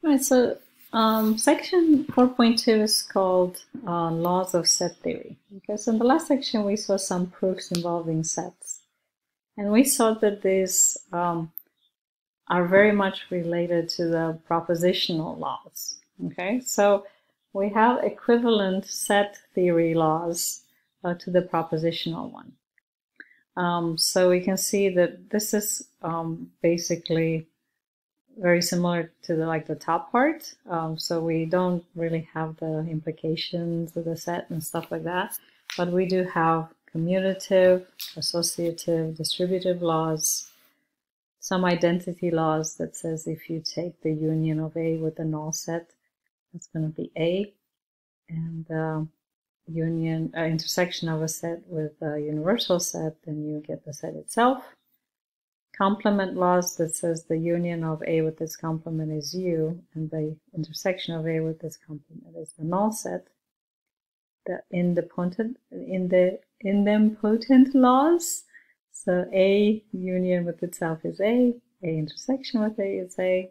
Right, so section 4.2 is called Laws of Set Theory. Because in the last section we saw some proofs involving sets. And we saw that these are very much related to the propositional laws. Okay, so we have equivalent set theory laws to the propositional one. So we can see that this is basically very similar to the top part. So we don't really have the implications of the set and stuff like that, but we do have commutative, associative, distributive laws, some identity laws that says if you take the union of A with the null set, that's going to be A, and intersection of a set with a universal set, then you get the set itself. Complement laws that says the union of A with this complement is U, and the intersection of A with this complement is the null set. The idempotent laws, so A union with itself is A intersection with A is A.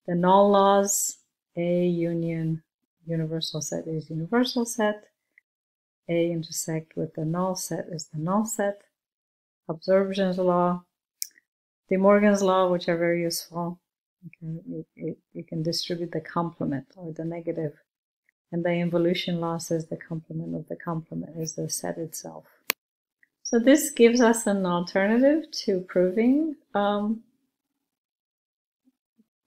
The null laws, A union universal set is universal set. A intersect with the null set is the null set. Absorption's law, De Morgan's law, which are very useful. You can distribute the complement or the negative. And the involution law says the complement of the complement is the set itself. So this gives us an alternative to proving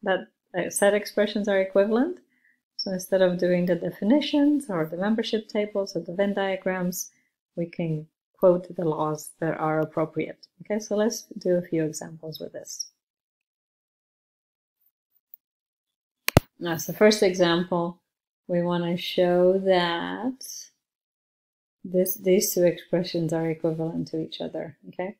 that set expressions are equivalent. So instead of doing the definitions or the membership tables or the Venn diagrams, we can quote the laws that are appropriate. Okay, so let's do a few examples with this. Now, so the first example, we want to show that these two expressions are equivalent to each other. Okay,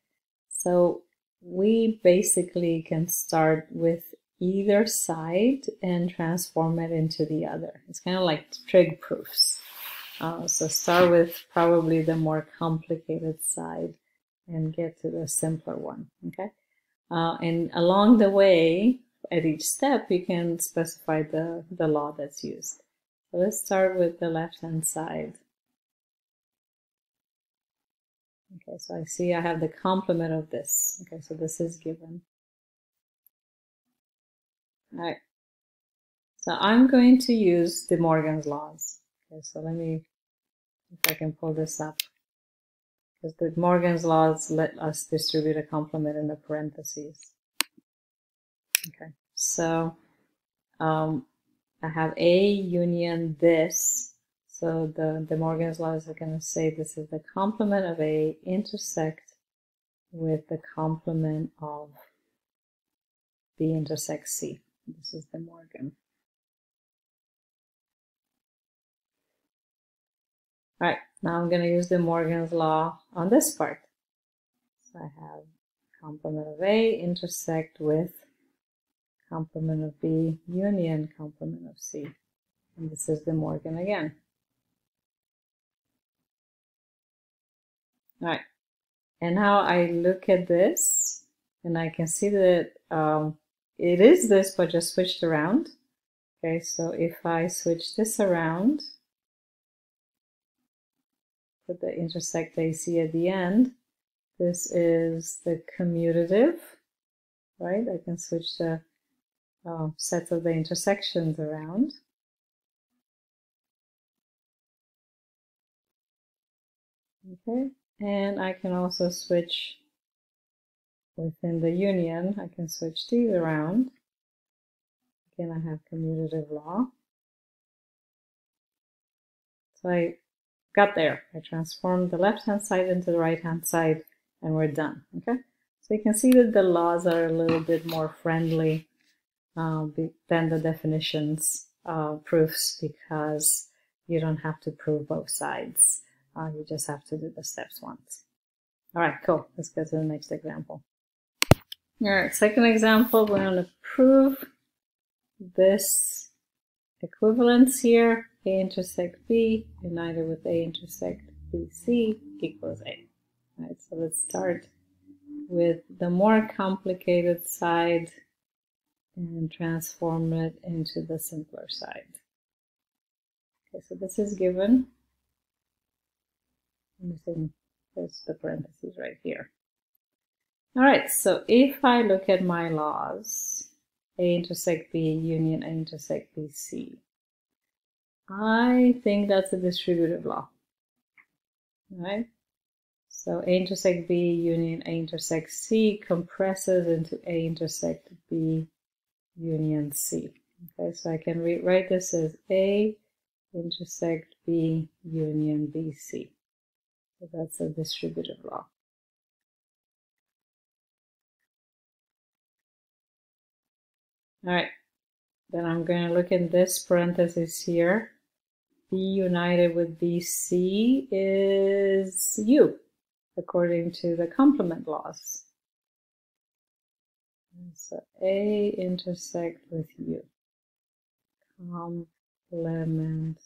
so we basically can start with either side and transform it into the other. It's kind of like trig proofs. So start with probably the more complicated side and get to the simpler one, okay? And along the way, at each step, you can specify the law that's used. So let's start with the left-hand side. Okay, so I see I have the complement of this. Okay, so this is given. All right. So I'm going to use De Morgan's laws. Okay, so let me, if I can pull this up, because De Morgan's laws let us distribute a complement in the parentheses. Okay, so I have A union this. So the De Morgan's laws are going to say this is the complement of A intersect with the complement of B intersect C. This is De Morgan. All right, now I'm going to use De Morgan's law on this part. So I have complement of A intersect with complement of B union complement of C. And this is De Morgan again. All right, and now I look at this, and I can see that it is this, but just switched around. Okay, so if I switch this around, put the intersect AC at the end, this is the commutative, right? I can switch the sets of the intersections around. Okay, and I can also switch within the union. I can switch these around. Again, I have commutative law. So I got there. I transformed the left-hand side into the right-hand side, and we're done. Okay, so you can see that the laws are a little bit more friendly than the definitions proofs, because you don't have to prove both sides. You just have to do the steps once. All right, cool. Let's go to the next example. All right, second example, we're going to prove this equivalence here. A intersect B united with A intersect BC equals A. All right, so let's start with the more complicated side and transform it into the simpler side. Okay, so this is given. I'm using this, the parentheses right here. All right, so if I look at my laws, A intersect B union A intersect B C, I think that's a distributive law, right? So A intersect B union A intersect C compresses into A intersect B union C. Okay, so I can write this as A intersect B union BC. So that's a distributive law. All right, then I'm going to look in this parenthesis here. B united with BC is U, according to the complement laws. So A intersect with U, complement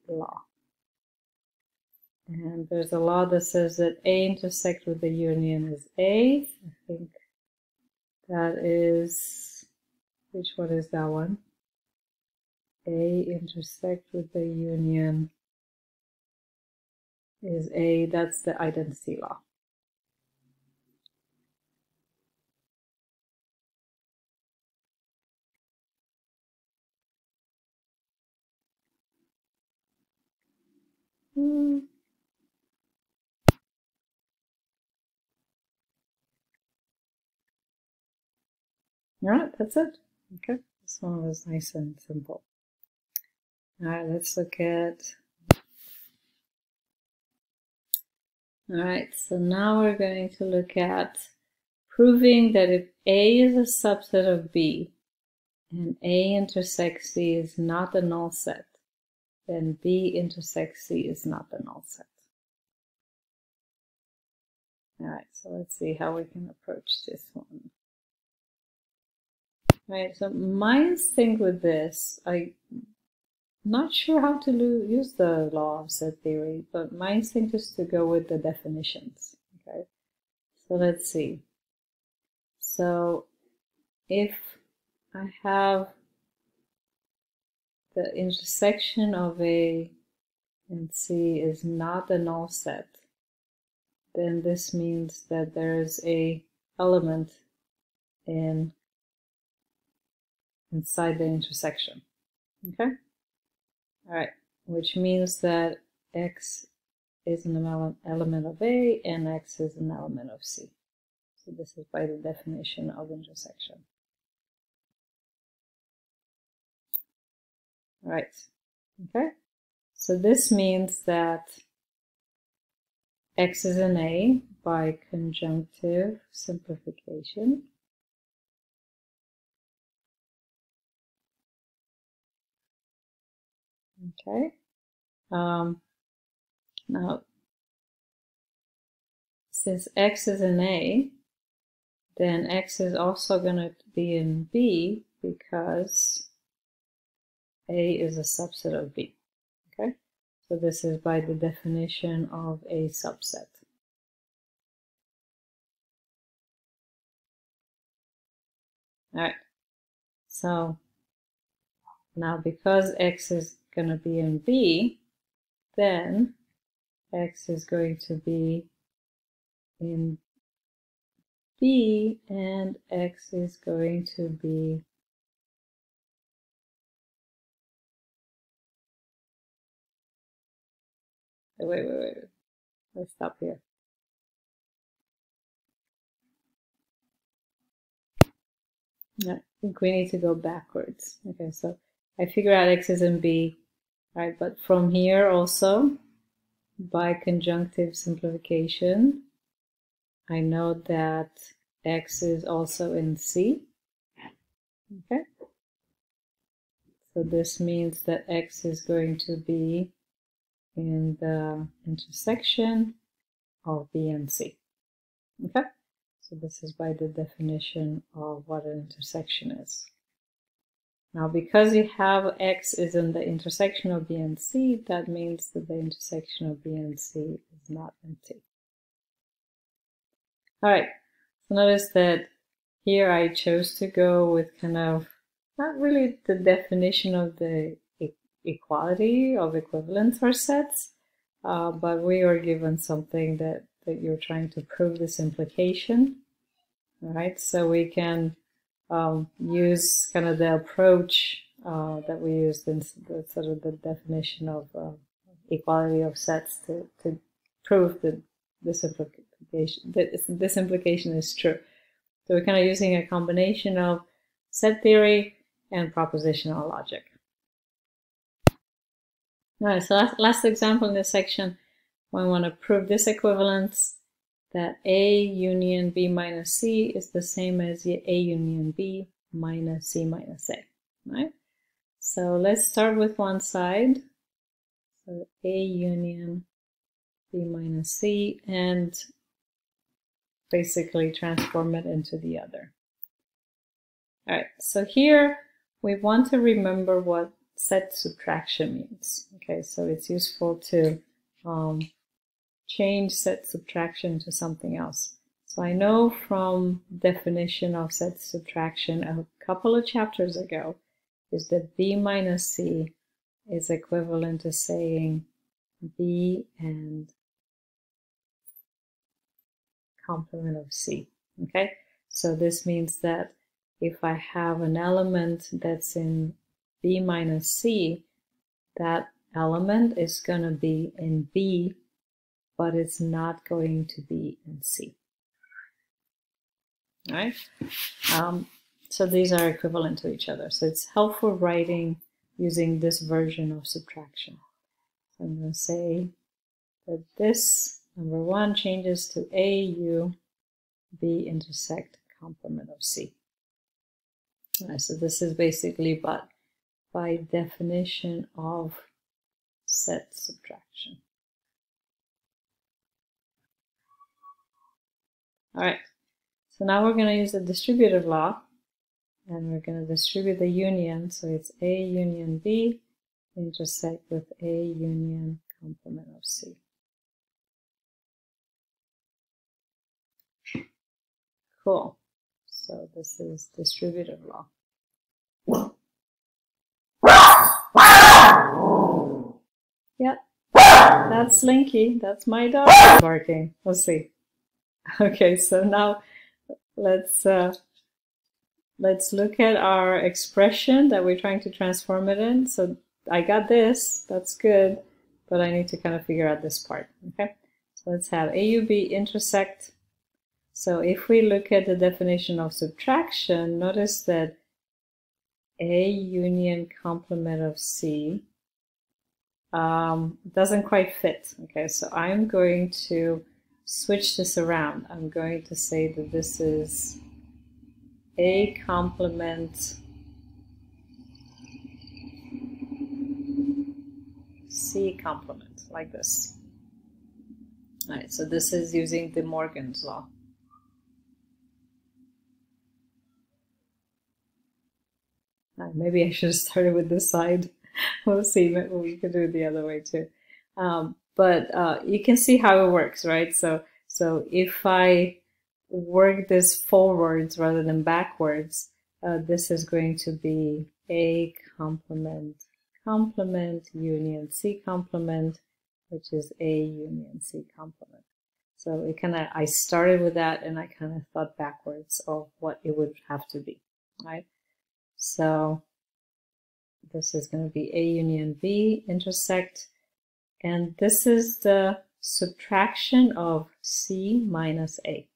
law. And there's a law that says that A intersect with the union is A. I think that is, which one is that one? A intersect with the union is A, that's the identity law. All right, that's it. Okay, this one was nice and simple. All right, let's look at. All right, so now we're going to look at proving that if A is a subset of B and A intersects C is not a null set, then B intersects C is not the null set. All right, so let's see how we can approach this one. All right, so my instinct with this, I'm not sure how to use the law of set theory, but my instinct is to go with the definitions. Okay, so let's see. So if I have the intersection of A and C is not a null set, then this means that there is a element inside the intersection. Okay? All right, which means that X is an element of A and X is an element of C. So this is by the definition of intersection. All right, okay? So this means that X is an A by conjunctive simplification. Okay. Now, since X is an A, then X is also going to be in B because A is a subset of B. Okay. So this is by the definition of a subset. All right. So now because X is going to be in B, then X is going to be in B and X is going to be wait. Let's stop here. I think we need to go backwards. Okay, so I figure out X is in B, right? But from here also, by conjunctive simplification, I know that X is also in C. Okay. So this means that X is going to be in the intersection of B and C. Okay. So this is by the definition of what an intersection is. Now, because you have X is in the intersection of B and C, that means that the intersection of B and C is not empty. All right, so notice that here I chose to go with kind of not really the definition of the equality of equivalence for sets, but we are given something that you're trying to prove this implication. All right, so we can use kind of the approach that we used in the sort of the definition of equality of sets to prove that this implication is true. So we're kind of using a combination of set theory and propositional logic. All right, so last example in this section, we want to prove this equivalence, that A union B minus C is the same as A union B minus C minus A, right? So let's start with one side. So A union B minus C, and basically transform it into the other. All right, so here we want to remember what set subtraction means. Okay, so it's useful to change set subtraction to something else. So I know from definition of set subtraction a couple of chapters ago is that B minus C is equivalent to saying B and complement of C. Okay, so this means that if I have an element that's in B minus C, that element is going to be in B, but it's not going to be in C. All right? So these are equivalent to each other. So it's helpful writing using this version of subtraction. So I'm going to say that this, number one, changes to AU B intersect complement of C. All right, so this is basically but by definition of set subtraction. All right, so now we're going to use the distributive law, and we're going to distribute the union. So it's A union B intersect with A union complement of C. Cool. So this is distributive law. Yeah, that's Slinky. That's my dog barking. Let's see. Okay, so now let's look at our expression that we're trying to transform it in. So I got this. That's good, but I need to kind of figure out this part. Okay, so let's have AUB intersect. So if we look at the definition of subtraction, notice that A union complement of C doesn't quite fit. Okay, so I'm going to switch this around. I'm going to say that this is A complement C complement, like this. All right, so this is using De Morgan's law. Maybe I should have started with this side. We'll see, maybe we could do it the other way too. But you can see how it works, right? So if I work this forwards rather than backwards, this is going to be A complement union C complement, which is A union C complement. So it kind of, I started with that and I kind of thought backwards of what it would have to be, right? So this is going to be A union B intersect, and this is the subtraction of C minus A.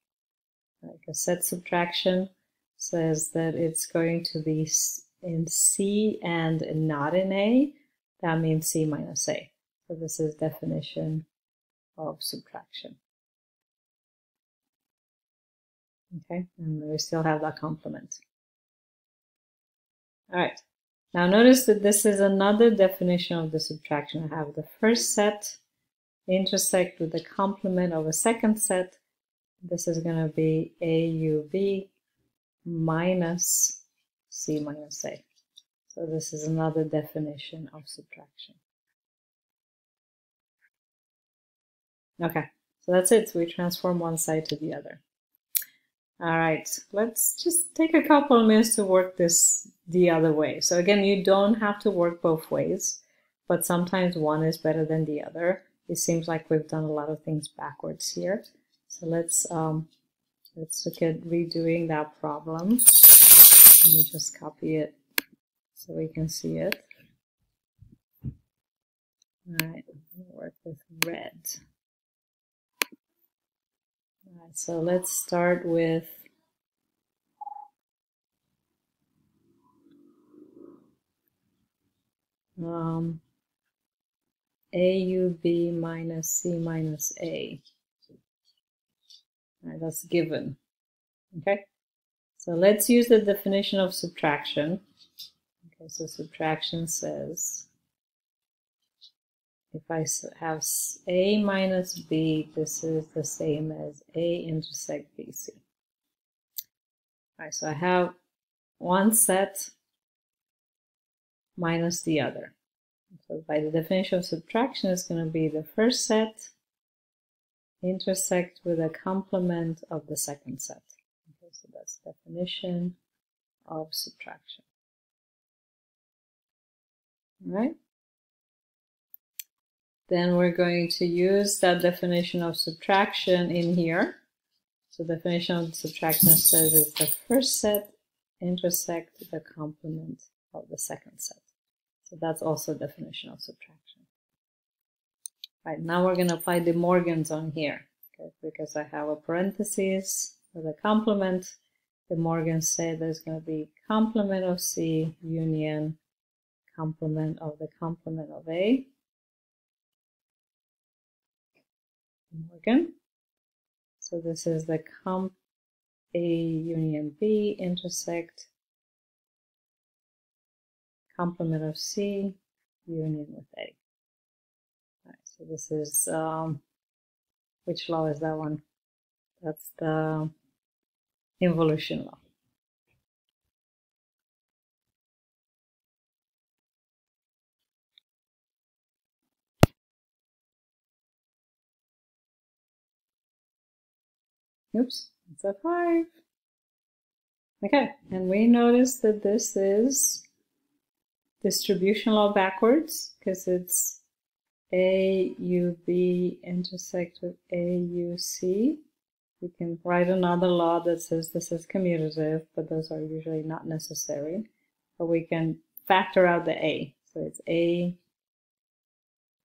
Like a set subtraction says that it's going to be in C and not in A. That means C minus A. So this is definition of subtraction. Okay, and we still have that complement. All right, now notice that this is another definition of the subtraction. I have the first set intersect with the complement of a second set. This is going to be AUB minus C minus A. So this is another definition of subtraction. Okay, so that's it. So we transform one side to the other. All right, let's just take a couple of minutes to work this the other way. So again, you don't have to work both ways, but sometimes one is better than the other. It seems like we've done a lot of things backwards here. So let's look at redoing that problem. Let me just copy it so we can see it. All right, I'm going to work with red. All right, so let's start with AUB minus C minus A. All right, that's given. Okay, so let's use the definition of subtraction. Okay, so subtraction says if I have A minus B, this is the same as A intersect BC. All right, so I have one set minus the other. So by the definition of subtraction, it's going to be the first set intersect with a complement of the second set. Okay, so that's definition of subtraction. All right. Then we're going to use that definition of subtraction in here. So the definition of subtraction says it's the first set intersect the complement of the second set. So that's also definition of subtraction. All right, now we're going to apply De Morgan's on here. Okay, because I have a parenthesis with a complement. De Morgan said there's going to be complement of C union complement of the complement of A. Morgan. So this is the comp A union B intersect complement of C union with A. All right, so this is, which law is that one? That's the involution law. Oops, it's a 5. Okay, and we notice that this is distribution law backwards because it's AUB intersect with AUC. We can write another law that says this is commutative, but those are usually not necessary. But we can factor out the A. So it's A,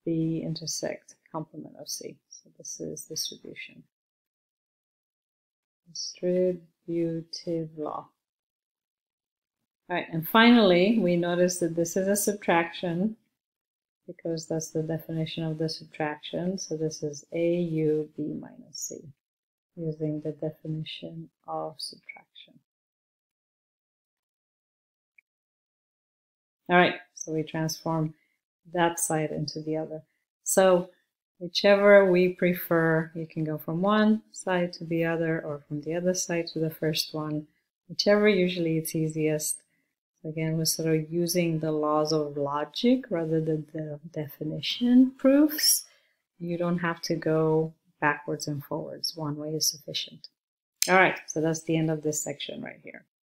B intersect complement of C. So this is distribution. Distributive law. All right, and finally, we notice that this is a subtraction because that's the definition of the subtraction. So this is AUB minus C using the definition of subtraction. All right, so we transform that side into the other. So whichever we prefer, you can go from one side to the other or from the other side to the first one, whichever usually it's easiest. Again, we're sort of using the laws of logic rather than the definition proofs. You don't have to go backwards and forwards. One way is sufficient. All right, so that's the end of this section right here.